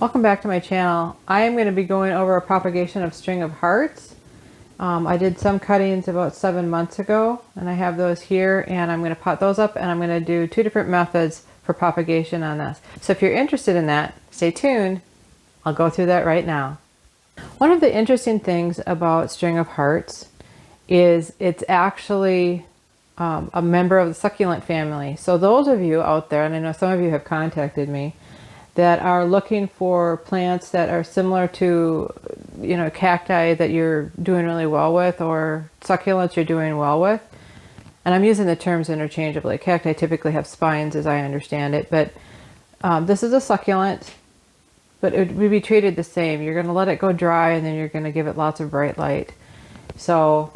Welcome back to my channel. I am going to be going over a propagation of string of hearts. I did some cuttings about 7 months ago and I have those here, and I'm going to pot those up and I'm going to do 2 different methods for propagation on this. So if you're interested in that, stay tuned. I'll go through that right now. One of the interesting things about string of hearts is it's actually a member of the succulent family. So those of you out there, and I know some of you have contacted me, that are looking for plants that are similar to, cacti that you're doing really well with, or succulents you're doing well with. And I'm using the terms interchangeably. Cacti typically have spines, as I understand it, but this is a succulent, but it would be treated the same. You're going to let it go dry and then you're going to give it lots of bright light. So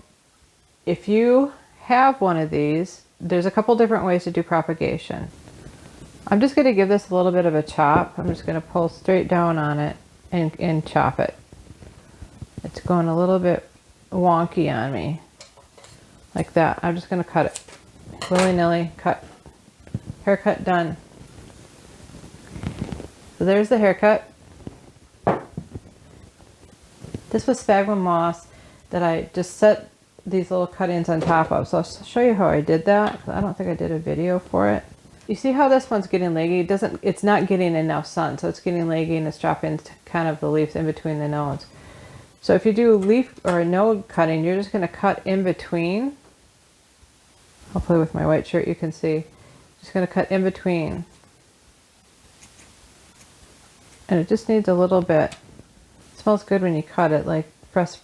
if you have one of these, there's a couple different ways to do propagation. I'm just going to give this a little bit of a chop. I'm just going to pull straight down on it and chop it. It's going a little bit wonky on me. Like that. I'm just going to cut it. Willy-nilly, cut. Haircut done. So there's the haircut. This was sphagnum moss that I just set these little cuttings on top of. So I'll show you how I did that. I don't think I did a video for it. You see how this one's getting leggy? It's not getting enough sun, so it's getting leggy and it's dropping kind of the leaves in between the nodes. So if you do leaf or node cutting, you're just going to cut in between. Hopefully with my white shirt you can see. Just going to cut in between. And it just needs a little bit. It smells good when you cut it, like fresh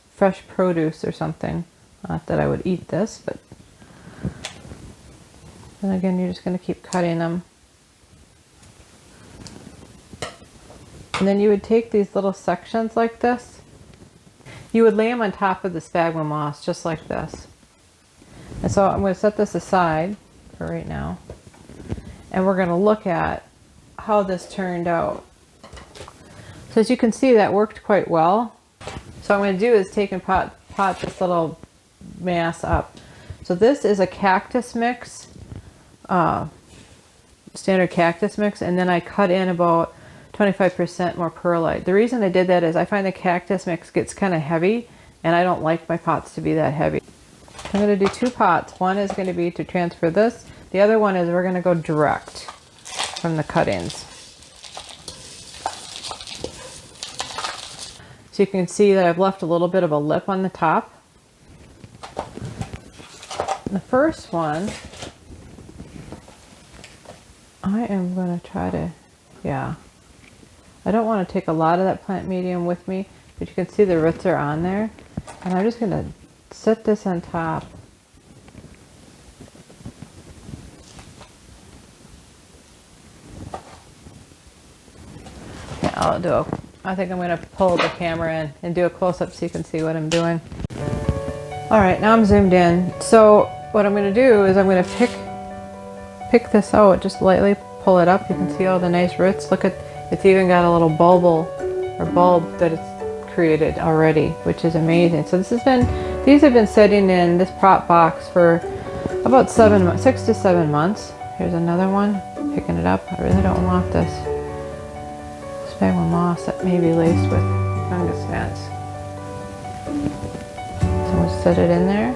produce or something. Not that I would eat this, but then again, you're just going to keep cutting them. And then you would take these little sections like this. You would lay them on top of the sphagnum moss, just like this. And so I'm going to set this aside for right now. And we're going to look at how this turned out. So as you can see, that worked quite well. So what I'm going to do is take and pot this little mass up. So this is a cactus mix. Standard cactus mix, and then I cut in about 25% more perlite. The reason I did that is I find the cactus mix gets kind of heavy and I don't like my pots to be that heavy. I'm going to do 2 pots. One is going to be to transfer this. The other one is we're going to go direct from the cuttings. So you can see that I've left a little bit of a lip on the top. The first one, I am going to try to, I don't want to take a lot of that plant medium with me, but you can see the roots are on there. And I'm just going to set this on top. Yeah, I think I'm going to pull the camera in and do a close-up so you can see what I'm doing. Alright, now I'm zoomed in. So what I'm going to do is I'm going to pick this out, just lightly pull it up. You can see all the nice roots. Look at, it's even got a little bulb that it's created already, which is amazing. So these have been sitting in this prop box for about 6 to 7 months. Here's another one, picking it up. I really don't want this sphagnum moss that may be laced with fungus gnats. So we'll set it in there.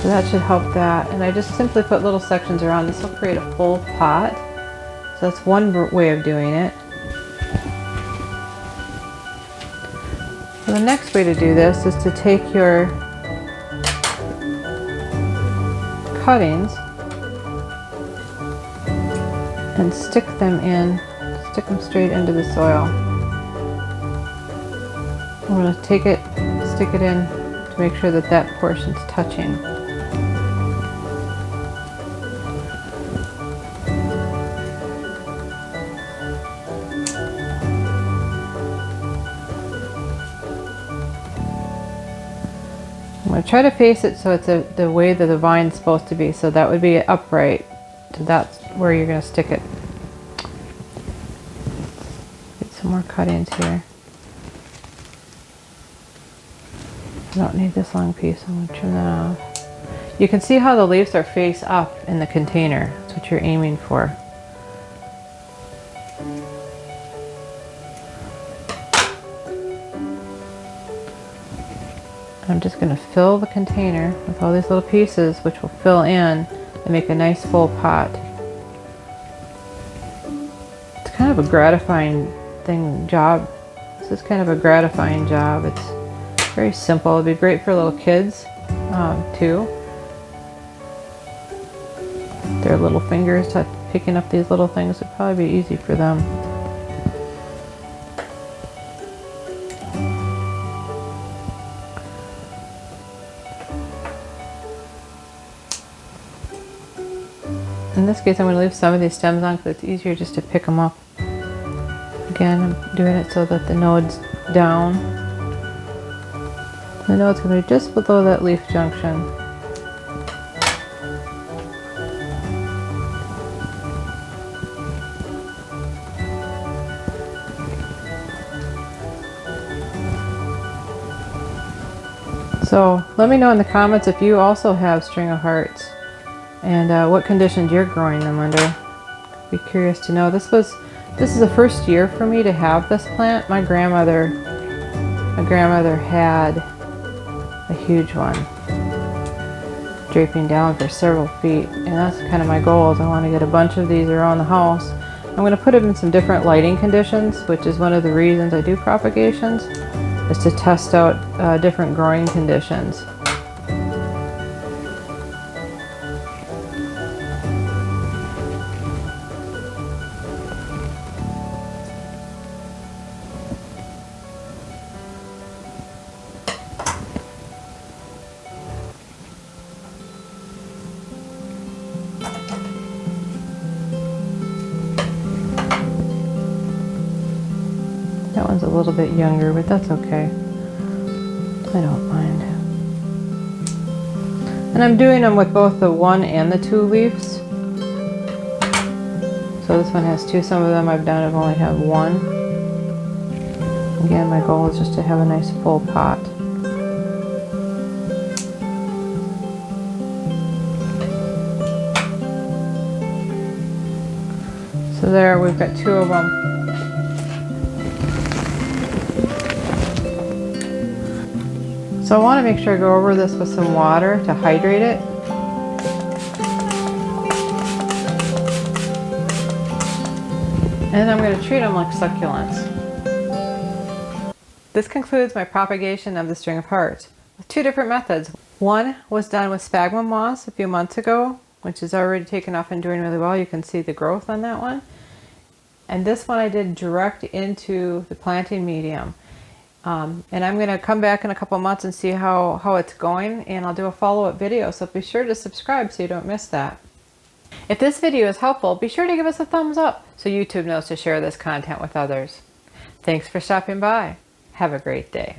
So that should help that. And I just simply put little sections around. This will create a full pot. So that's one way of doing it. So the next way to do this is to take your cuttings and stick them straight into the soil. I'm going to take it, stick it in to make sure that that portion's touching. I'm going to try to face it so it's the way that the vine's supposed to be. So that would be upright. So that's where you're going to stick it. Get some more cut-ins here. I don't need this long piece. I'm going to trim that off. You can see how the leaves are face up in the container. That's what you're aiming for. I'm just going to fill the container with all these little pieces, which will fill in and make a nice full pot. It's kind of a gratifying job. This is kind of a gratifying job. It's very simple. It'd be great for little kids too. Their little fingers picking up these little things would probably be easy for them. In this case, I'm going to leave some of these stems on because it's easier just to pick them up. Again, I'm doing it so that the node's down. The node's going to be just below that leaf junction. So let me know in the comments if you also have string of hearts and what conditions you're growing them under. Be curious to know. This is the first year for me to have this plant. My grandmother had a huge one draping down for several feet, and that's kind of my goal. Is I want to get a bunch of these around the house. I'm going to put them in some different lighting conditions, which is one of the reasons I do propagations, is to test out different growing conditions. That one's a little bit younger, but that's okay. I don't mind. And I'm doing them with both the 1 and the 2 leaves. So this one has 2. Some of them I've only have 1. Again, my goal is just to have a nice full pot. So there, we've got 2 of them. So I want to make sure I go over this with some water to hydrate it. And then I'm going to treat them like succulents. This concludes my propagation of the string of hearts with 2 different methods. One was done with sphagnum moss a few months ago, which is already taken off and doing really well. You can see the growth on that one. And this one I did direct into the planting medium. And I'm going to come back in a couple months and see how it's going, and I'll do a follow-up video, so be sure to subscribe so you don't miss that. If this video is helpful, be sure to give us a thumbs up so YouTube knows to share this content with others. Thanks for stopping by. Have a great day.